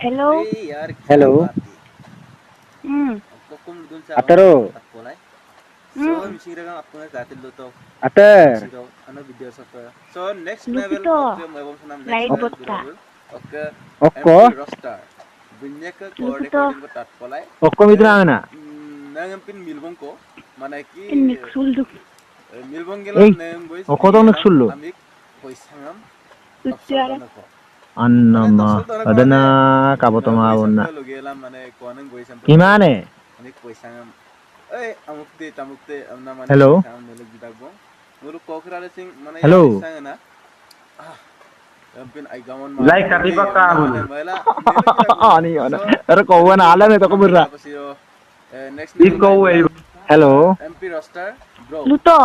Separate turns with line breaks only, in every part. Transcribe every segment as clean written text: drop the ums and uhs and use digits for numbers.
Hello.
Hello
हम्म
ataro atar
लुपितो light बत्ता
okko
लुपितो
okko midra ana
निक्सुल दुख
ei okko to naksullo
तुच्चारे
annama adana kabotoma abonna imane hello hello
Like katiba kabulu.
ani ana er ko wana alame to ko birra
Iko way.
hello
लुतो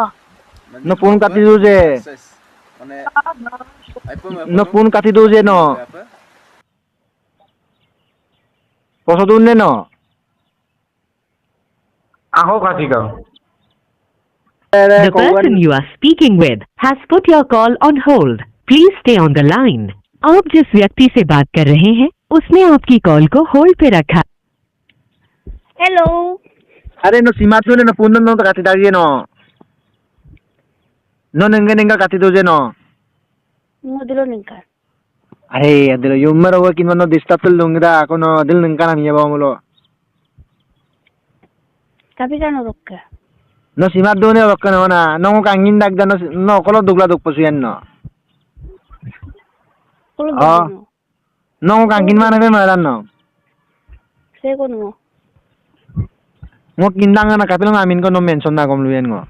no phone kati duje no phone kati duje no poso dunne no
Aho katika.
The person you are speaking with has put your call on hold. Please stay on the line. आप जिस व्यक्ति से बात कर रहे हैं उसने आपकी कॉल को होल्ड पे रखा।
Hello
are no simatune no phone no kati dagie no no nenga kati duje no
मुद्रो निकाल
are adilo yumar wa kin no distatul lungra kono adil nengkana niya ba mulo
कभी का no रुक
no simat dune wakkana na no kangin dag dan no kolo dugla dug pasuyan no
कुल
ah
दुनो
no kangin mana be maran no
से को no
ngo kindang na kapilo amin ko no mention na kom luyen ngo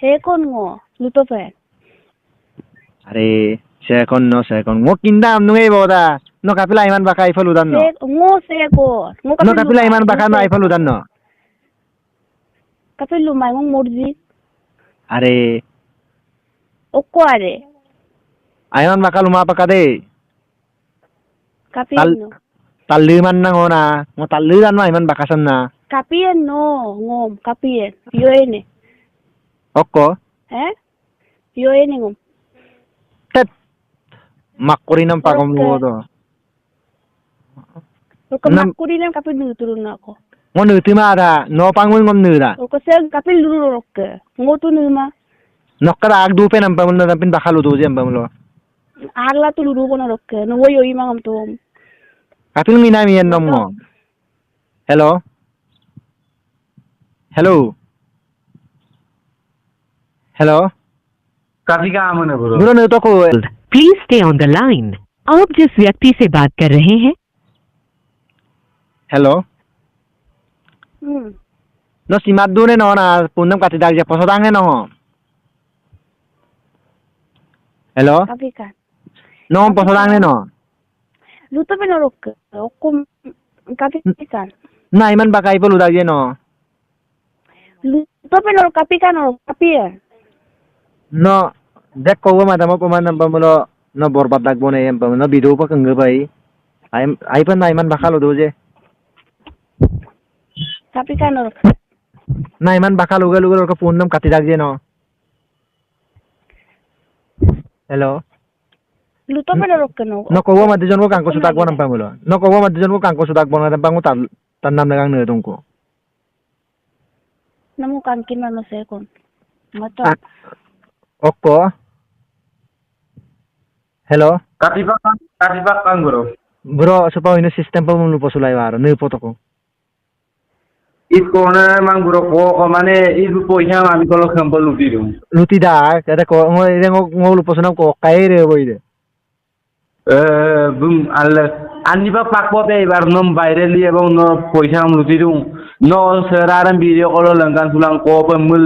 हे को no लुतो पे
are second ngo kindam nungai boda no kapila iman baka ifal udan no
से को
no kapila iman baka no ifal udan no
Kapil लुमाई मो मुर्जी
are
ओको आरे
iman baka luma baka de
Kapil नो
talliman na ngona ngo talliran ma iman bakasan na
Kapil नो ngom Kapil यो एने
okko
हैं यो एने ngom
tet makuri nam pagom luo do
Ruko makuri nem Kapil नु turun ako
ngo nuti ma ada no pangun ngom nura
Ruko se Kapil luru rokke ngo tu numa
nokkara ag dupe nam pamun na pin bakalu do jem pamulo
agla tu luru kono rokke no wo yo imangam to
kapil mina mi en mo hello hello hello
Katika amane bro.
bro no to ko
Please stay on the line. आप जिस व्यक्ति से बात कर रहे हैं
hello
hmm
no simat dune no na punam kati dag je posodang no hello
kapi kan
no posodang no
luto pe no rokke okko kapi kan
na iman baka ipol udag je no
luto pe no kapi kan no kapi
no dek ko ma damo paman nam pamulo no borbat dag bone em pamulo bidu pa kang bai ai pan na iman baka lo do je
kapi kan no
na iman baka lugal ko punam kati dag je no hello
luto pe no rokke no
no ko ma dijon ko kangko sutak bonam pamulo no ko ma dijon ko kangko sutak bonam pangu tan nam nagang ne tungko
namu kan kin no se kon mato
okko hello
Katiba kang bro.
bro supaya ini sistem pemulu posulai waro ne potoko
Iko na mang bro ko mane ibu poisa ami kolo kembal ludiru.
luti da kada ko ngo lu posunam ko kaire boide
Bum al aniba pakpo pe ibar nom bayre li ebong no poisa am ludiru. No seraran video kolo langkan sulang ko pemul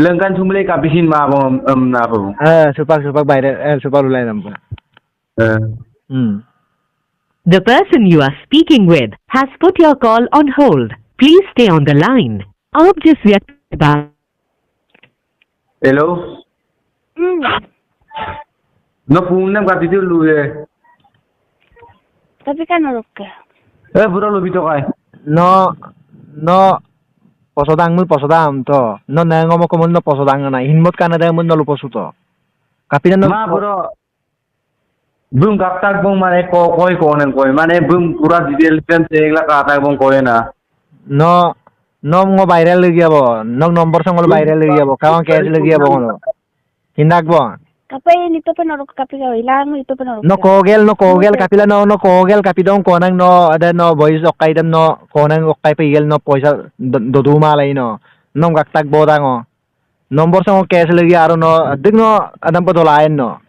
langkan sumle kapisin ma bom na bro.
supak bayre supak ulai nampa
The person you are speaking with has put your call on hold. Please stay on the line. आप जिस व्यक्ति से बात
Hello. No punam katitu lu ye.
kapi kan no rokke
Bro lu bito kai.
no posodang mul posodam to no na ngomo ko mun no posodang na hinmot kana da mun no lu posuto kapinan no
Ma bro. Bung kaktak bung mane koi konen koi mane bung pura detail kan segla kaktak bung koi na.
No ngo viral lagi abo. No number sang ngol viral lagi abo. Kawan cash lagi abo ngono. Hindak bo.
Kapay nito pa narok kapi ka ilang ito pa narok.
No kogel kapila no kogel kapidong konang no ada no voice okay dam no konang okay pigel no poisa doduma lai no. Nom kaktak boda ngo. Number sang cash lagi aro no adik no adam pa dolayan no.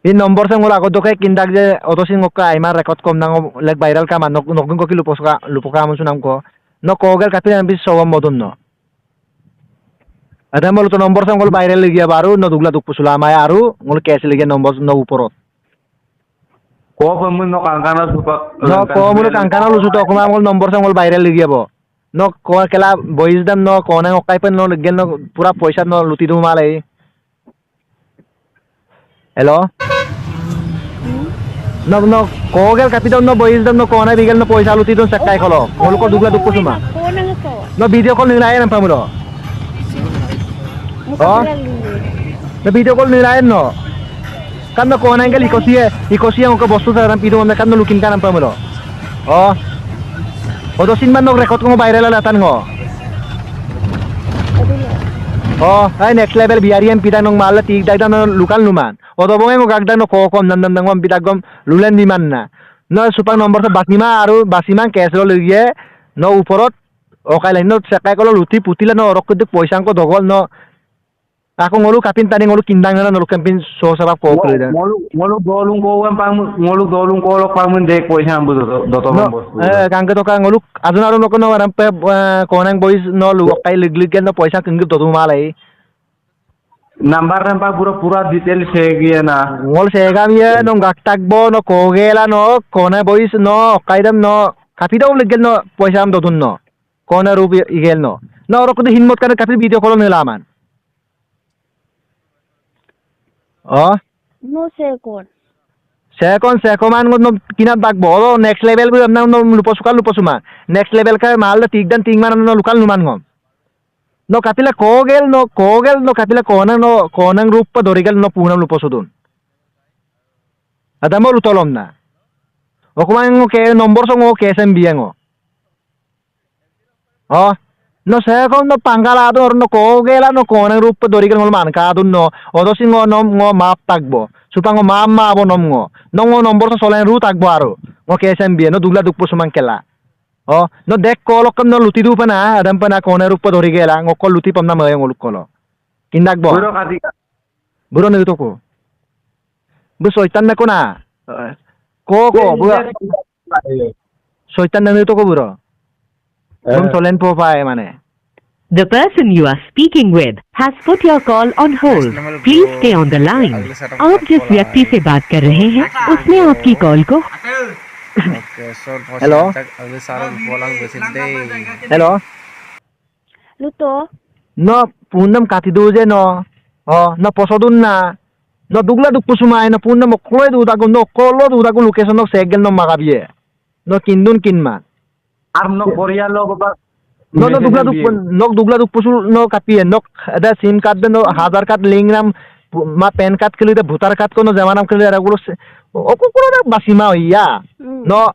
In number sang ngula ko do kay kindag je otosin ngok ka ima record kom nang leg viral ka man nok ko lupo ka mo sunam ko no kogel kapila bis sawam modun no. Ada malu to nomor sang ngol viral lagi baru no dugla duk pusulama ya aru ngol cash lagi nomor no uporot.
Ko pemun no kangkana supak.
No ko mulu kangkana lu suto kuma ngol nomor sang ngol viral lagi abo. No ko kala boys dam no ko nang okai pen no legel no pura poisa no luti du malai. Hello? No kogel kapidon no boys dam no ko na bigel no poisa luti don sakai kholo. Ngol ko dugla duk pusuma.
Ko nang ito.
No video call nilayan ang pamulo. Oh? Na video call nilayan no. Kan no ko nang gal ikosia ko bostu sa ram pido kan no lukin kan ang pamulo. Oh. Odosin man no record ko viral latan ngo. Oh, ay next level biarian pidang nong mala tig dagdan no lokal numan. Odo bongeng ko gagdan no ko nandam ngom pidagom lulen di man na. No supang nomor sa basima aru basiman kesro liye no uporot okay lain no sakai ko luti putila no orok duk poisang ko dogol no. Ako ngolu kapin tani ngolu kindang na no kampin so sabab ko ko da.
Ngolu dolung ko lo pang mun dek poisa ambu do to
no kangke to kang ngolu aduna ro no rampe konang boys no lu kai liglig no poisa kang do tu malai.
Number rampa pura detail segi na.
Ngol sega ye no gaktak bo no kogela no kona boys no kaidam no kapido ligel no poisa am do tun no. Kona rupi igel no. No ro ko hinmot kan kapi video call nilaman. Oh?
No second.
Sekoman no kinat bag bo next level bu amna no luposuma. Next level ka mal da tigdan tingman no lokal numan ngom. No kapila kogel no kapila konang rupa dorigel no punam luposudun. Ada mo lutolom na. O kumain ngo ke nomor so ngo KSM biango. Oh? No second no pangalado no kogela no konang rupa dorigel ngol man ka dun no odosin ngo map tagbo supang ngo mama abo nom ngo no ngo nomor so solen ru tagbo aro ngo KSM bi no dugla dukpo sumang kela oh no dek kolok no luti du pana adam pana konang rupa dorigela ngo kol luti pamna mayo ngoluk kolo kindagbo buro ne to ko bu soitan na ko na ko bu soitan na to ko buro solen po pa mane.
The person you are speaking with has put your call on hold. Please stay on the line. आप जिस व्यक्ति से बात कर रहे हैं उसने आपकी कॉल को
Hello? Hello?
Luto?
No punam katiduje no. Oh, no posodun na. No dugla dukpusumay na punam okloy dudago no kolo dudago location no segel no magabye. No kindun kinma.
Arno Korea lo baba.
No dugla dukpusul no kapiye no ada SIM card no Aadhaar card link nam ma PAN card ke liye bhutar card ko no zamanam ke liye ragulo okulo na basima hoya. No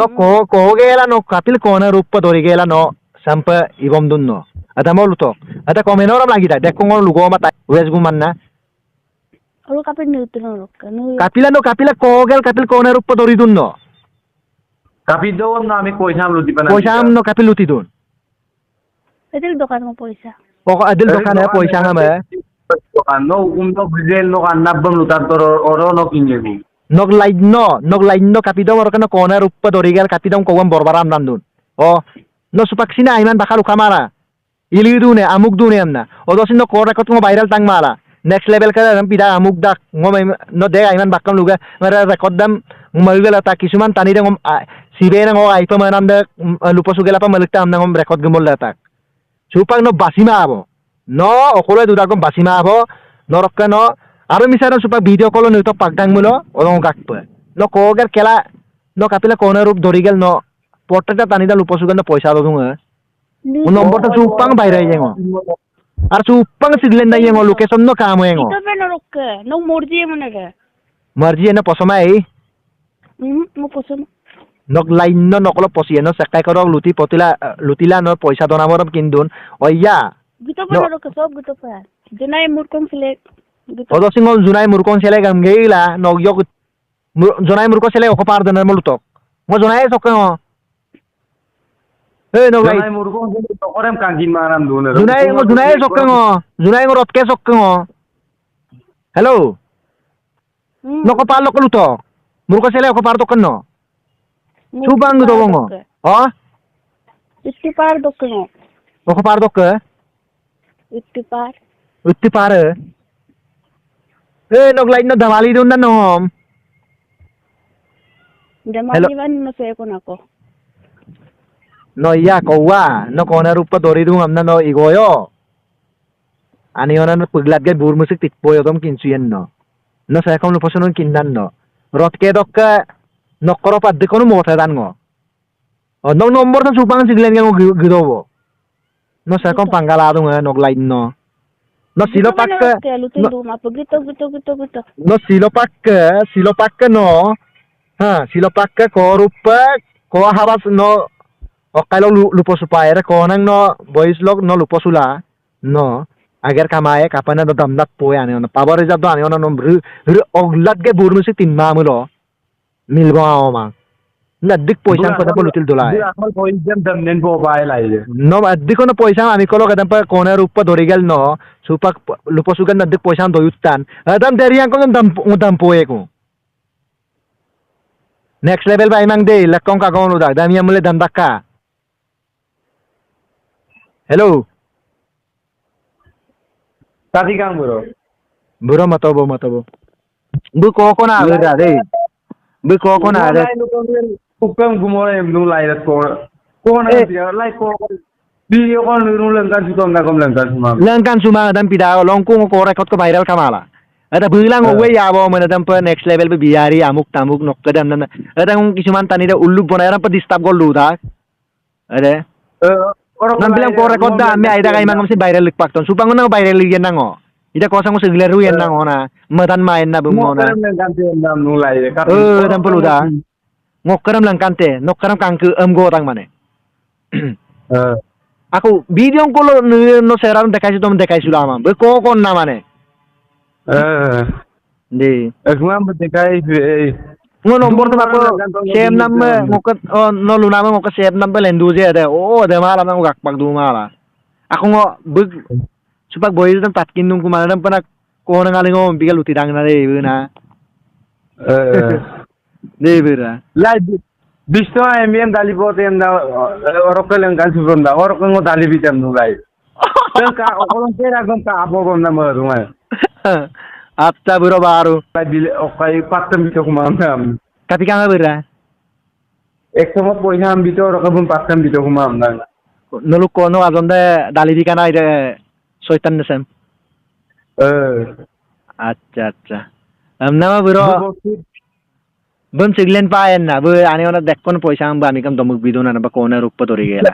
ko gela no kapil kona rupa dorigela no sampa ibom dun no. Ada mo luto. Ada komenora lagi da dekko ngol lugo mata wes gumanna.
Olu kapil nutu no
Kapila kogel kapil kona rupa doridun no.
Kapido na ami poisam luti pana.
Poisam no kapil luti dun.
Adil dokan mo poisa.
Poko adil dokan ya poisa nga ba?
No bridel no nabam lutar to oro no kinjegu.
Nog lain no kapido moro kana kona rupa dorigal kapidong kowam borbaram nandun. Oh no supaksina iman bakal ukamara. Ili dune amuk dune amna. Odosin no kora kot mo viral tang mala. Next level ka ram pida amuk dak ngom no de iman bakam luga mara record dam malgala ta kisuman tani de ngom sibe na ngo ai pa manam de lupasugela pa malikta amna ngom record gumol latak. Supang no basima abo. No okolo dudagom basima abo. No rokka no aro misara supang video call no to pagdang mulo odong gakpa. No koger kela no kapila kona rup dorigel no portata tani da lupasugan no poisa do dunga. Un nomor ta supang bayra yengo. Ar supang siglen da yengo location no kamo yengo.
Ito pa narok no mordi mo na ga.
Marji na posomai.
Mo poso.
Nok lain no nokolo posi no sakai korok lutila no poisa dona moram kindun. Oh iya.
Gusto pa na ro ka sob gusto pa. Junay murkong sile. Gusto.
Odo singol junai murkon sele gam geila no yok junai murko sele ko par dana molutok. Mo junai sokko. Eh no
Junai
lai.
murko to korem kangin maram dun.
Junai sokko. Junai ngorot ke sokko. Hello. No ko palo ko lutok. Murko sele ko par token no. Subang do ngo. Oh?
Itti par dokko.
Ko par dok.
Itti par.
Utti par. Eh nok lain no damali dun na no.
Jamali man no se ko nako.
No iya kowa no kona rupa dori dung amna no igoyo. Ani ona no puglat ge bur musik tikpoyo tom kinsuyen no. No saya kom lupa sonon kindan no. Rotke dokka nokoro padde kono mota dan ngo. Oh no nomor tan supang siglen ge ngo gidobo. No saya kom panggala dung nok lain no. No silo pakke.
Lutin ma pagito.
No silo pakke no. Ha silo pakke ko rupa ko habas no. Okailo lupo supaya ko nang no boys log no lupo sula. No. Agar kamae kapan na damnat po yan no power reserve do ani ono no oglat ge bur musik tinma mulo. Milbo ako mang. Nadik poisang ko na po lutil dulay.
Amal poisang damnen po ba lai.
No addik ko na poisang ami ko lo kadang pa kona rupa dorigal no. Supak lupo sugan nadik poisang doyutan. Adam dari yang ko ng poe ko. Next level ba imang day lakong kagawon udag. Dami yang muli dandak ka. Hello.
Tadi kang bro.
Buro matobo. Bu ko na ada deh. Bu ko na ada.
Kupang gumore nu lai ko. Ko na dia lai ko. Video ko nu lengkan suka na kom lengkan suma.
Lengkan suma dan pidao longkung ko record ko viral kamala. Ada bilang owe yabo mana dampa next level be biari amuk tamuk nok kadam na. Ada ng kisuman tani da ulug bonayaran pa disturb gol luda. Ada. Nan bilang ko record da me aida kay mangam si viral likpakton. Supang na viral yan nango. Ida ko sang sigleru yan nango na. Matan main na bung na. Dan peluda. Ngokaram lang kante, nokaram kangke go tang mane. Aku video ko no seram dekai tom dekai sulama. Be ko na mane. Di.
Agmam dekai
Ngo nomor tu ako save number ngokat no lunama ngokat save number lendu je ada. Oh, ada malam nang gakpak du mala. Aku ngo beg supak boy tam tatkin nung kumana tam panak ko na ngaling ngo bigal utidang na de na. De bera.
Lai bisto MM dali bote enda orokal engkan subronda orokal ngo dali bitam nu lai. Tengka okolong kera gom ka apo gom na marunga.
Atta buro baru.
Lai bile okai patam bito kumam.
Ketika nggak bera?
Eksomo poina am bito orokal bum patam bito kumam nang.
Nuluk kono azonde dali dikana ide soitan nesem. Acha. Nama buro. Bun siglen paen na bu ani ona dekkon poisa am ba amikam domuk bidona na ba kona rukpa tori gela.